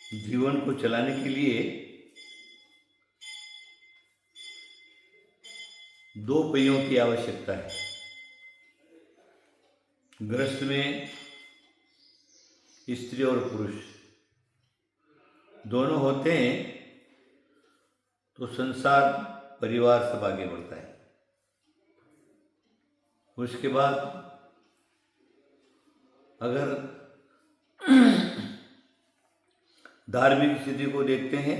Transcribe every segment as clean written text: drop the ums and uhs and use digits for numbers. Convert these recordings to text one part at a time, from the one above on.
जीवन को चलाने के लिए दो पहियों की आवश्यकता है। गृहस्थ में स्त्री और पुरुष दोनों होते हैं तो संसार परिवार सब आगे बढ़ता है। उसके बाद अगर धार्मिक स्थिति को देखते हैं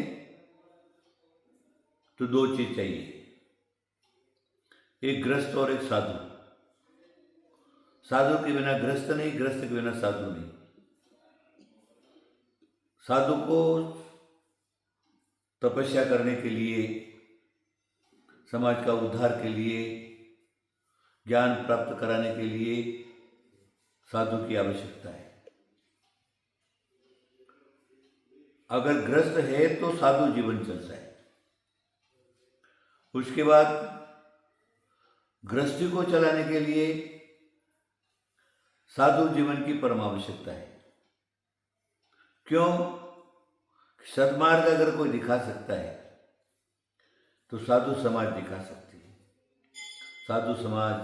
तो दो चीज चाहिए, एक गृहस्थ और एक साधु। साधु के बिना गृहस्थ नहीं, गृहस्थ के बिना साधु नहीं। साधु को तपस्या करने के लिए, समाज का उद्धार के लिए, ज्ञान प्राप्त कराने के लिए साधु की आवश्यकता है। अगर गृहस्थ है तो साधु जीवन चलता है। उसके बाद गृहस्थी को चलाने के लिए साधु जीवन की परम आवश्यकता है। क्यों? सद्मार्ग अगर कोई दिखा सकता है तो साधु समाज दिखा सकती है। साधु समाज,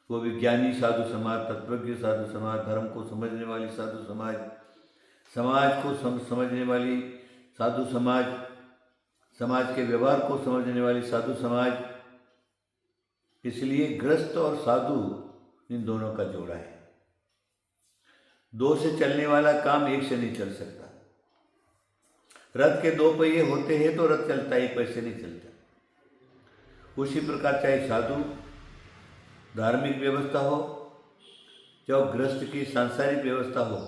वो विज्ञानी साधु समाज, तत्वज्ञ साधु समाज, धर्म को समझने वाली साधु समाज, समाज को समझने वाली साधु समाज, समाज के व्यवहार को समझने वाली साधु समाज। इसलिए गृहस्थ और साधु इन दोनों का जोड़ा है। दो से चलने वाला काम एक से नहीं चल सकता। रथ के दो पहिए होते हैं तो रथ चलता है, एक पैर से नहीं चलता। उसी प्रकार चाहे साधु धार्मिक व्यवस्था हो, चाहे गृहस्थ की सांसारिक व्यवस्था हो,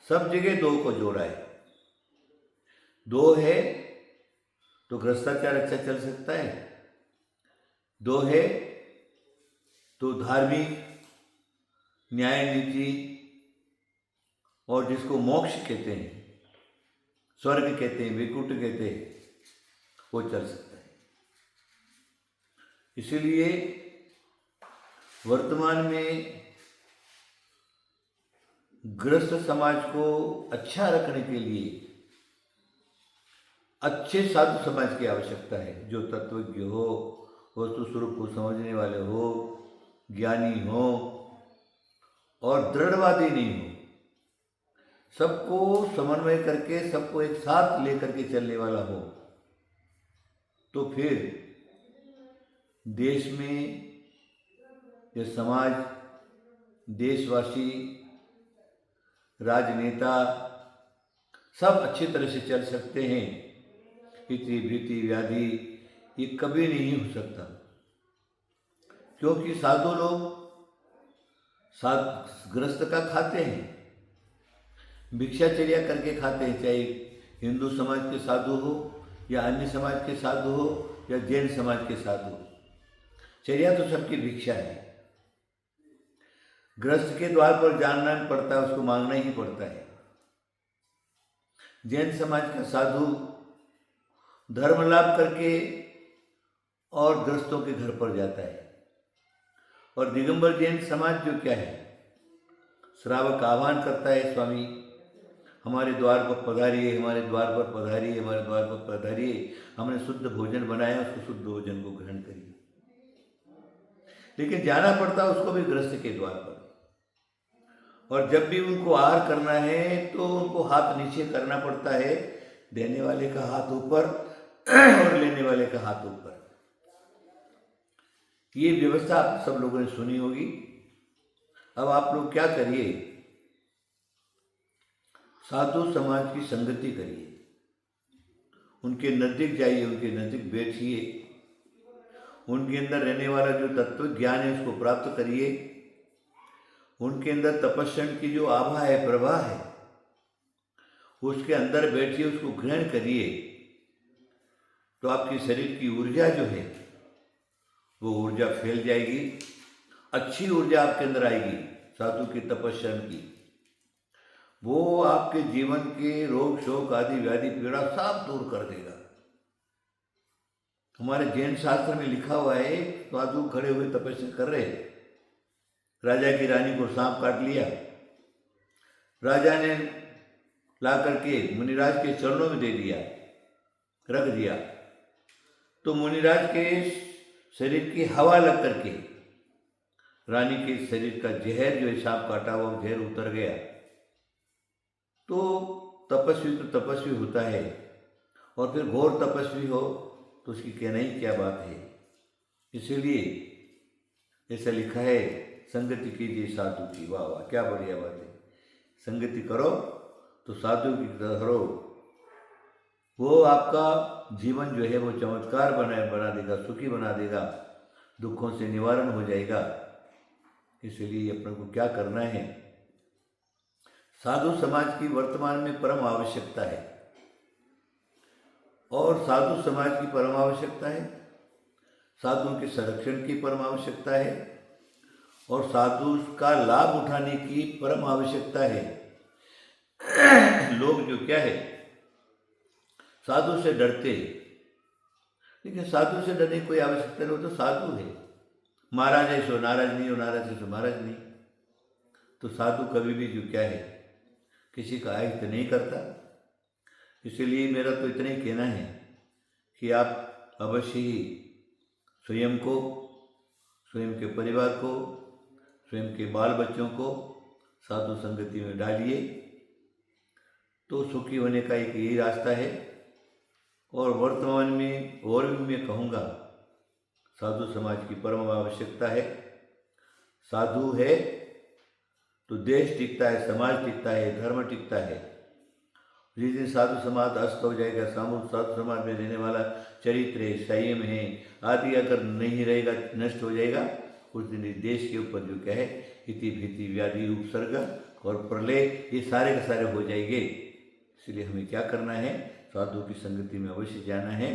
सब जगह दो को जोड़ा है। दो है तो गृहस्थाचार अच्छा चल सकता है, दो है तो धार्मिक न्याय नीति और जिसको मोक्ष कहते हैं, स्वर्ग कहते हैं, वैकुंठ कहते हैं, वो चल सकता है। इसीलिए वर्तमान में गृहस्थ समाज को अच्छा रखने के लिए अच्छे साधु समाज की आवश्यकता है, जो तत्वज्ञ हो, वस्तु स्वरूप को समझने वाले हो, ज्ञानी हो और दृढ़वादी नहीं हो। सबको समन्वय करके, सबको एक साथ लेकर के चलने वाला हो। तो फिर देश में ये समाज, देशवासी, राजनेता सब अच्छी तरह से चल सकते हैं। इति भीति व्याधि ये कभी नहीं हो सकता, क्योंकि साधु लोग गृहस्थ का खाते हैं, भिक्षाचर्या करके खाते हैं। चाहे हिंदू समाज के साधु हो या अन्य समाज के साधु हो या जैन समाज के साधु हो, चर्या तो सबकी भिक्षा है। गृहस्थ के द्वार पर जाना पड़ता है, उसको मांगना ही पड़ता है। जैन समाज का साधु धर्म लाभ करके और गृहस्थों के घर पर जाता है। और दिगंबर जैन समाज जो क्या है, श्रावक आह्वान करता है, स्वामी हमारे द्वार पर पधारिए, हमारे द्वार पर पधारिए, हमारे द्वार पर पधारिए, हमने शुद्ध भोजन बनाया, उसको शुद्ध भोजन को ग्रहण करिए। लेकिन जाना पड़ता है उसको भी गृहस्थ के द्वार पर। और जब भी उनको आहार करना है तो उनको हाथ नीचे करना पड़ता है, देने वाले का हाथ ऊपर और लेने वाले का हाथ ऊपर। ये व्यवस्था आप सब लोगों ने सुनी होगी। अब आप लोग क्या करिए, साधु समाज की संगति करिए, उनके नजदीक जाइए, उनके नजदीक बैठिए, उनके अंदर रहने वाला जो तत्व ज्ञान है उसको प्राप्त करिए। उनके अंदर तपस्यन की जो आभा है, प्रभा है, उसके अंदर बैठिए, उसको ग्रहण करिए। तो आपके शरीर की ऊर्जा जो है वो ऊर्जा फैल जाएगी, अच्छी ऊर्जा आपके अंदर आएगी साधु की तपस्यन की। वो आपके जीवन के रोग शोक आदि व्याधि पीड़ा सब दूर कर देगा। हमारे जैन शास्त्र में लिखा हुआ है, साधु खड़े हुए तपस्या कर रहे, राजा की रानी को सांप काट लिया। राजा ने ला करके मुनिराज के चरणों में दे दिया, रख दिया, तो मुनिराज के शरीर की हवा लग करके रानी के शरीर का जहर जो है सांप काटा हुआ जहर उतर गया। तो तपस्वी तो तपस्वी होता है, और फिर घोर तपस्वी हो तो उसकी कहना ही क्या बात है। इसीलिए ऐसा लिखा है, संगति कीजिए साधु की। वाह वाह, क्या बढ़िया बात है। संगति करो तो साधु की तरह करो, वो आपका जीवन जो है वो चमत्कार बना देगा, सुखी बना देगा, दुखों से निवारण हो जाएगा। इसलिए अपने को क्या करना है, साधु समाज की वर्तमान में परम आवश्यकता है, और साधु समाज की परम आवश्यकता है, साधुओं के संरक्षण की परम आवश्यकता है, और साधु का लाभ उठाने की परम आवश्यकता है। लोग जो क्या है, साधु से डरते, लेकिन साधु से डरने की कोई आवश्यकता नहीं, वो तो साधु है। महाराज है सो नाराज नहीं, हो नाराज है सो महाराज नहीं। तो साधु कभी भी जो क्या है, किसी का अहित नहीं करता। इसलिए मेरा तो इतना ही कहना है कि आप अवश्य ही स्वयं को, स्वयं के परिवार को, स्वयं के बाल बच्चों को साधु संगति में डालिए, तो सुखी होने का एक यही रास्ता है। और वर्तमान में और भी मैं कहूँगा, साधु समाज की परम आवश्यकता है। साधु है तो देश टिकता है, समाज टिकता है, धर्म टिकता है। जिस दिन साधु समाज अस्त हो जाएगा, साधु समाज में रहने वाला चरित्र है, संयम है आदि अगर नहीं रहेगा, नष्ट हो जाएगा, उस दिन इस देश के ऊपर जो क्या है, इति भीति व्याधि उपसर्ग और प्रलय, ये सारे के सारे हो जाएंगे। इसलिए हमें क्या करना है, साधु की संगति में अवश्य जाना है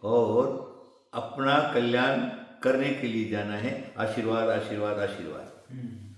और अपना कल्याण करने के लिए जाना है। आशीर्वाद आशीर्वाद आशीर्वाद।